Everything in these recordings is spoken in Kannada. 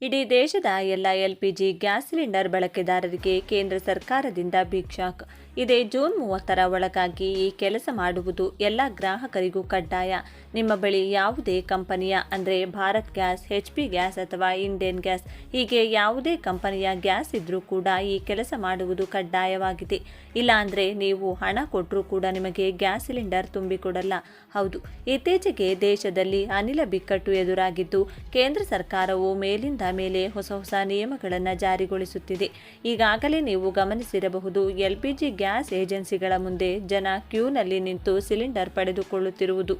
ಇಡೀ ದೇಶದ ಎಲ್ಲ ಎಲ್ಪಿಜಿ ಗ್ಯಾಸ್ ಸಿಲಿಂಡರ್ ಬಳಕೆದಾರರಿಗೆ ಕೇಂದ್ರ ಸರ್ಕಾರದಿಂದ ಬಿಗ್ ಶಾಕ್. ಇದೇ ಜೂನ್ 30ರ ಒಳಗಾಗಿ ಈ ಕೆಲಸ ಮಾಡುವುದು ಎಲ್ಲ ಗ್ರಾಹಕರಿಗೂ ಕಡ್ಡಾಯ. ನಿಮ್ಮ ಬಳಿ ಯಾವುದೇ ಕಂಪನಿಯ ಅಂದರೆ ಭಾರತ್ ಗ್ಯಾಸ್, HP ಗ್ಯಾಸ್ ಅಥವಾ ಇಂಡಿಯನ್ ಗ್ಯಾಸ್ ಹೀಗೆ ಯಾವುದೇ ಕಂಪನಿಯ ಗ್ಯಾಸ್ ಇದ್ರೂ ಕೂಡ ಈ ಕೆಲಸ ಮಾಡುವುದು ಕಡ್ಡಾಯವಾಗಿದೆ. ಇಲ್ಲಾಂದರೆ ನೀವು ಹಣ ಕೊಟ್ಟರೂ ಕೂಡ ನಿಮಗೆ ಗ್ಯಾಸ್ ಸಿಲಿಂಡರ್ ತುಂಬಿಕೊಡಲ್ಲ. ಹೌದು, ಇತ್ತೀಚೆಗೆ ದೇಶದಲ್ಲಿ ಅನಿಲ ಬಿಕ್ಕಟ್ಟು ಎದುರಾಗಿದ್ದು ಕೇಂದ್ರ ಸರ್ಕಾರವು ಮೇಲಿಂದ ಮೇಲೆ ಹೊಸ ನಿಯಮಗಳನ್ನು ಜಾರಿಗೊಳಿಸುತ್ತಿದೆ. ಈಗಾಗಲೇ ನೀವು ಗಮನಿಸಿರಬಹುದು, LPG ಗ್ಯಾಸ್ ಏಜೆನ್ಸಿಗಳ ಮುಂದೆ ಜನ ಕ್ಯೂನಲ್ಲಿ ನಿಂತು ಸಿಲಿಂಡರ್ ಪಡೆದುಕೊಳ್ಳುತ್ತಿರುವುದು.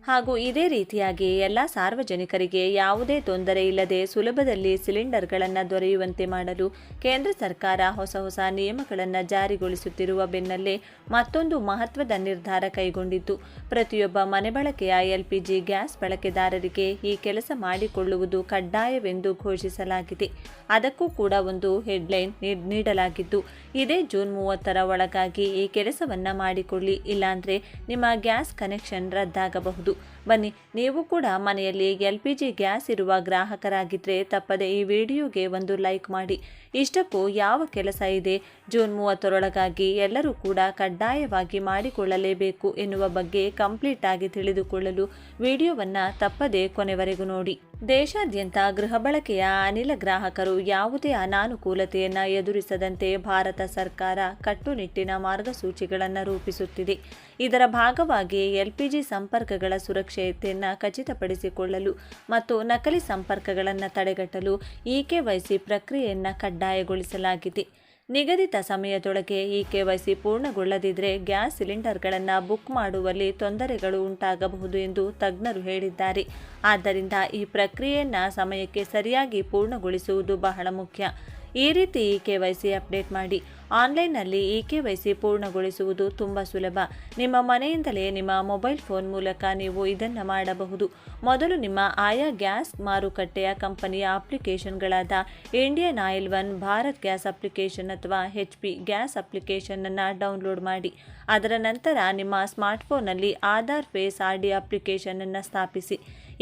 ಹಾಗೂ ಇದೇ ರೀತಿಯಾಗಿ ಎಲ್ಲ ಸಾರ್ವಜನಿಕರಿಗೆ ಯಾವುದೇ ತೊಂದರೆ ಇಲ್ಲದೆ ಸುಲಭದಲ್ಲಿ ಸಿಲಿಂಡರ್ಗಳನ್ನು ದೊರೆಯುವಂತೆ ಮಾಡಲು ಕೇಂದ್ರ ಸರ್ಕಾರ ಹೊಸ ನಿಯಮಗಳನ್ನು ಜಾರಿಗೊಳಿಸುತ್ತಿರುವ ಬೆನ್ನಲ್ಲೇ ಮತ್ತೊಂದು ಮಹತ್ವದ ನಿರ್ಧಾರ ಕೈಗೊಂಡಿದ್ದು, ಪ್ರತಿಯೊಬ್ಬ ಮನೆ ಬಳಕೆಯ LPG ಗ್ಯಾಸ್ ಬಳಕೆದಾರರಿಗೆ ಈ ಕೆಲಸ ಮಾಡಿಕೊಳ್ಳುವುದು ಕಡ್ಡಾಯವೆಂದು ಘೋಷಿಸಲಾಗಿದೆ. ಅದಕ್ಕೂ ಕೂಡ ಒಂದು ಹೆಡ್ಲೈನ್ ನೀಡಲಾಗಿದ್ದು, ಇದೇ ಜೂನ್ 30ರ ಒಳಗಾಗಿ ಈ ಕೆಲಸವನ್ನ ಮಾಡಿಕೊಳ್ಳಿ, ಇಲ್ಲಾಂದ್ರೆ ನಿಮ್ಮ ಗ್ಯಾಸ್ ಕನೆಕ್ಷನ್ ರದ್ದಾಗಬಹುದು. ಬನ್ನಿ, ನೀವು ಕೂಡ ಮನೆಯಲ್ಲಿ LPG ಗ್ಯಾಸ್ ಇರುವ ಗ್ರಾಹಕರಾಗಿದ್ದರೆ ತಪ್ಪದೆ ಈ ವಿಡಿಯೋಗೆ ಒಂದು ಲೈಕ್ ಮಾಡಿ. ಇಷ್ಟಕ್ಕೂ ಯಾವ ಕೆಲಸ ಇದೆ? ಜೂನ್ 30ರೊಳಗಾಗಿ ಎಲ್ಲರೂ ಕೂಡ ಕಡ್ಡಾಯವಾಗಿ ಮಾಡಿಕೊಳ್ಳಲೇಬೇಕು ಎನ್ನುವ ಬಗ್ಗೆ ಕಂಪ್ಲೀಟ್ ಆಗಿ ತಿಳಿದುಕೊಳ್ಳಲು ವಿಡಿಯೋವನ್ನು ತಪ್ಪದೆ ಕೊನೆವರೆಗೂ ನೋಡಿ. ದೇಶಾದ್ಯಂತ ಗೃಹ ಬಳಕೆಯ ಅನಿಲ ಗ್ರಾಹಕರು ಯಾವುದೇ ಅನಾನುಕೂಲತೆಯನ್ನು ಎದುರಿಸದಂತೆ ಭಾರತ ಸರ್ಕಾರ ಕಟ್ಟುನಿಟ್ಟಿನ ಮಾರ್ಗಸೂಚಿಗಳನ್ನು ರೂಪಿಸುತ್ತಿದೆ. ಇದರ ಭಾಗವಾಗಿ LPG ಸಂಪರ್ಕಗಳ ಸುರಕ್ಷತೆಯನ್ನು ಖಚಿತಪಡಿಸಿಕೊಳ್ಳಲು ಮತ್ತು ನಕಲಿ ಸಂಪರ್ಕಗಳನ್ನು ತಡೆಗಟ್ಟಲು EKYC ಪ್ರಕ್ರಿಯೆಯನ್ನು ಕಡ್ಡಾಯಗೊಳಿಸಲಾಗಿದೆ. ನಿಗದಿತ ಸಮಯದೊಳಗೆ EKYC ಪೂರ್ಣಗೊಳ್ಳದಿದ್ದರೆ ಗ್ಯಾಸ್ ಸಿಲಿಂಡರ್ಗಳನ್ನು ಬುಕ್ ಮಾಡುವಲ್ಲಿ ತೊಂದರೆಗಳು ಉಂಟಾಗಬಹುದು ಎಂದು ತಜ್ಞರು ಹೇಳಿದ್ದಾರೆ. ಆದ್ದರಿಂದ ಈ ಪ್ರಕ್ರಿಯೆಯನ್ನು ಸಮಯಕ್ಕೆ ಸರಿಯಾಗಿ ಪೂರ್ಣಗೊಳಿಸುವುದು ಬಹಳ ಮುಖ್ಯ. ಈ ರೀತಿ EKYC ಅಪ್ಡೇಟ್ ಮಾಡಿ. ಆನ್ಲೈನ್ನಲ್ಲಿ EKYC ಪೂರ್ಣಗೊಳಿಸುವುದು ತುಂಬ ಸುಲಭ. ನಿಮ್ಮ ಮನೆಯಿಂದಲೇ ನಿಮ್ಮ ಮೊಬೈಲ್ ಫೋನ್ ಮೂಲಕ ನೀವು ಇದನ್ನು ಮಾಡಬಹುದು. ಮೊದಲು ನಿಮ್ಮ ಆಯಾ ಗ್ಯಾಸ್ ಮಾರುಕಟ್ಟೆಯ ಕಂಪನಿಯ ಅಪ್ಲಿಕೇಶನ್ಗಳಾದ Indian Oil One, Bharat gas application ಅಥವಾ HP ಗ್ಯಾಸ್ ಅಪ್ಲಿಕೇಶನನ್ನು ಡೌನ್ಲೋಡ್ ಮಾಡಿ. ಅದರ ನಂತರ ನಿಮ್ಮ ಸ್ಮಾರ್ಟ್ಫೋನ್ನಲ್ಲಿ ಆಧಾರ್ ಫೇಸ್ ID ಅಪ್ಲಿಕೇಶನನ್ನು ಸ್ಥಾಪಿಸಿ,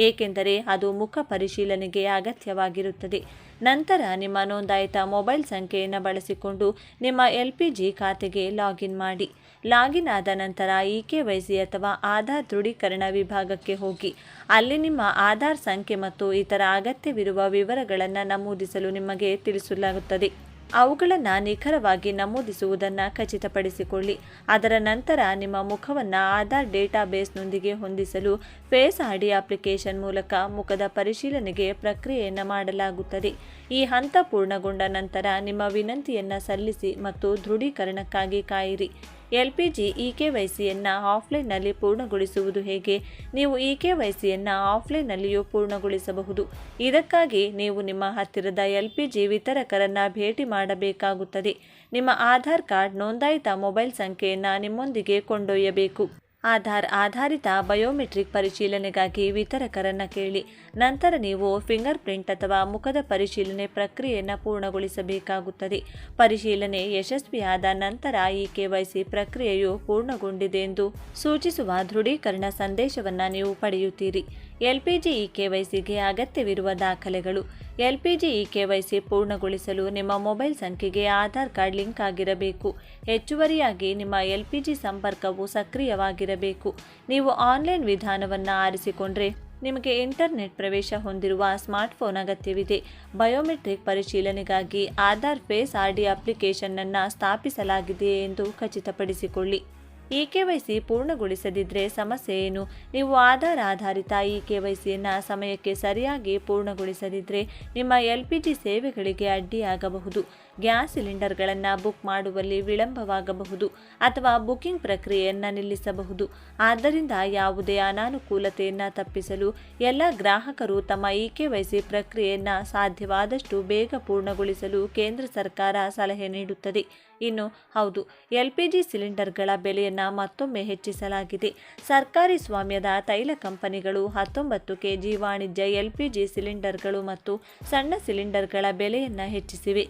ಏಕೆಂದರೆ ಅದು ಮುಖ ಪರಿಶೀಲನೆಗೆ ಅಗತ್ಯವಾಗಿರುತ್ತದೆ. ನಂತರ ನಿಮ್ಮ ನೋಂದಾಯಿತ ಮೊಬೈಲ್ ಸಂಖ್ಯೆಯನ್ನು ಬಳಸಿಕೊಂಡು ನಿಮ್ಮ LPG ಖಾತೆಗೆ ಲಾಗಿನ್ ಮಾಡಿ. ಲಾಗಿನ್ ಆದ ನಂತರ EKYC ಅಥವಾ ಆಧಾರ್ ದೃಢೀಕರಣ ವಿಭಾಗಕ್ಕೆ ಹೋಗಿ ಅಲ್ಲಿ ನಿಮ್ಮ ಆಧಾರ್ ಸಂಖ್ಯೆ ಮತ್ತು ಇತರ ಅಗತ್ಯವಿರುವ ವಿವರಗಳನ್ನು ನಮೂದಿಸಲು ನಿಮಗೆ ತಿಳಿಸಲಾಗುತ್ತದೆ. ಅವುಗಳನ್ನು ನಿಖರವಾಗಿ ನಮೂದಿಸುವುದನ್ನು ಖಚಿತಪಡಿಸಿಕೊಳ್ಳಿ. ಅದರ ನಂತರ ನಿಮ್ಮ ಮುಖವನ್ನು ಆಧಾರ್ ಡೇಟಾಬೇಸ್ನೊಂದಿಗೆ ಹೊಂದಿಸಲು ಫೇಸ್ ID ಅಪ್ಲಿಕೇಶನ್ ಮೂಲಕ ಮುಖದ ಪರಿಶೀಲನೆಗೆ ಪ್ರಕ್ರಿಯೆಯನ್ನು ಮಾಡಲಾಗುತ್ತದೆ. ಈ ಹಂತ ಪೂರ್ಣಗೊಂಡ ನಂತರ ನಿಮ್ಮ ವಿನಂತಿಯನ್ನು ಸಲ್ಲಿಸಿ ಮತ್ತು ದೃಢೀಕರಣಕ್ಕಾಗಿ ಕಾಯಿರಿ. LPG EKYCಯನ್ನು ಆಫ್ಲೈನ್ನಲ್ಲಿ ಪೂರ್ಣಗೊಳಿಸುವುದು ಹೇಗೆ? ನೀವು EKYCಯನ್ನು ಆಫ್ಲೈನ್ನಲ್ಲಿಯೂ ಪೂರ್ಣಗೊಳಿಸಬಹುದು. ಇದಕ್ಕಾಗಿ ನೀವು ನಿಮ್ಮ ಹತ್ತಿರದ LPG ವಿತರಕರನ್ನು ಭೇಟಿ ಮಾಡಬೇಕಾಗುತ್ತದೆ. ನಿಮ್ಮ ಆಧಾರ್ ಕಾರ್ಡ್, ನೋಂದಾಯಿತ ಮೊಬೈಲ್ ಸಂಖ್ಯೆಯನ್ನು ನಿಮ್ಮೊಂದಿಗೆ ಕೊಂಡೊಯ್ಯಬೇಕು. ಆಧಾರ್ ಆಧಾರಿತ ಬಯೋಮೆಟ್ರಿಕ್ ಪರಿಶೀಲನೆಗಾಗಿ ವಿತರಕರನ್ನು ಕೇಳಿ. ನಂತರ ನೀವು ಫಿಂಗರ್ ಪ್ರಿಂಟ್ ಅಥವಾ ಮುಖದ ಪರಿಶೀಲನೆ ಪ್ರಕ್ರಿಯೆಯನ್ನು ಪೂರ್ಣಗೊಳಿಸಬೇಕಾಗುತ್ತದೆ. ಪರಿಶೀಲನೆ ಯಶಸ್ವಿಯಾದ ನಂತರ EKYC ಪ್ರಕ್ರಿಯೆಯು ಪೂರ್ಣಗೊಂಡಿದೆ ಎಂದು ಸೂಚಿಸುವ ದೃಢೀಕರಣ ಸಂದೇಶವನ್ನು ನೀವು ಪಡೆಯುತ್ತೀರಿ. LPG EKYCಗೆ ಅಗತ್ಯವಿರುವ ದಾಖಲೆಗಳು. LPG EKYC ಪೂರ್ಣಗೊಳಿಸಲು ನಿಮ್ಮ ಮೊಬೈಲ್ ಸಂಖ್ಯೆಗೆ ಆಧಾರ್ ಕಾರ್ಡ್ ಲಿಂಕ್ ಆಗಿರಬೇಕು. ಹೆಚ್ಚುವರಿಯಾಗಿ ನಿಮ್ಮ LPG ಸಂಪರ್ಕವು ಸಕ್ರಿಯವಾಗಿರಬೇಕು. ನೀವು ಆನ್ಲೈನ್ ವಿಧಾನವನ್ನು ಆರಿಸಿಕೊಂಡ್ರೆ ನಿಮಗೆ ಇಂಟರ್ನೆಟ್ ಪ್ರವೇಶ ಹೊಂದಿರುವ ಸ್ಮಾರ್ಟ್ಫೋನ್ ಅಗತ್ಯವಿದೆ. ಬಯೋಮೆಟ್ರಿಕ್ ಪರಿಶೀಲನೆಗಾಗಿ ಆಧಾರ್ ಫೇಸ್ ID ಅಪ್ಲಿಕೇಶನನ್ನು ಸ್ಥಾಪಿಸಲಾಗಿದೆಯೇ ಎಂದು ಖಚಿತಪಡಿಸಿಕೊಳ್ಳಿ. EKYC ಪೂರ್ಣಗೊಳಿಸದಿದ್ದರೆ ಸಮಸ್ಯೆ ಏನು? ನೀವು ಆಧಾರ್ ಆಧಾರಿತ EKYCಯನ್ನು ಸಮಯಕ್ಕೆ ಸರಿಯಾಗಿ ಪೂರ್ಣಗೊಳಿಸದಿದ್ದರೆ ನಿಮ್ಮ LPG ಸೇವೆಗಳಿಗೆ ಅಡ್ಡಿಯಾಗಬಹುದು. ಗ್ಯಾಸ್ ಸಿಲಿಂಡರ್ಗಳನ್ನು ಬುಕ್ ಮಾಡುವಲ್ಲಿ ವಿಳಂಬವಾಗಬಹುದು ಅಥವಾ ಬುಕಿಂಗ್ ಪ್ರಕ್ರಿಯೆಯನ್ನು ನಿಲ್ಲಿಸಬಹುದು. ಆದ್ದರಿಂದ ಯಾವುದೇ ಅನಾನುಕೂಲತೆಯನ್ನು ತಪ್ಪಿಸಲು ಎಲ್ಲ ಗ್ರಾಹಕರು ತಮ್ಮ EKYC ಪ್ರಕ್ರಿಯೆಯನ್ನು ಸಾಧ್ಯವಾದಷ್ಟು ಬೇಗ ಪೂರ್ಣಗೊಳಿಸಲು ಕೇಂದ್ರ ಸರ್ಕಾರ ಸಲಹೆ ನೀಡುತ್ತದೆ. ಇನ್ನು ಹೌದು, LPG ಸಿಲಿಂಡರ್ಗಳ ಬೆಲೆಯನ್ನು ಮತ್ತೊಮ್ಮೆ ಹೆಚ್ಚಿಸಲಾಗಿದೆ. ಸರ್ಕಾರಿ ಸ್ವಾಮ್ಯದ ತೈಲ ಕಂಪನಿಗಳು 19 kg ವಾಣಿಜ್ಯ LPG ಸಿಲಿಂಡರ್ಗಳು ಮತ್ತು ಸಣ್ಣ ಸಿಲಿಂಡರ್ಗಳ ಬೆಲೆಯನ್ನು ಹೆಚ್ಚಿಸಿವೆ.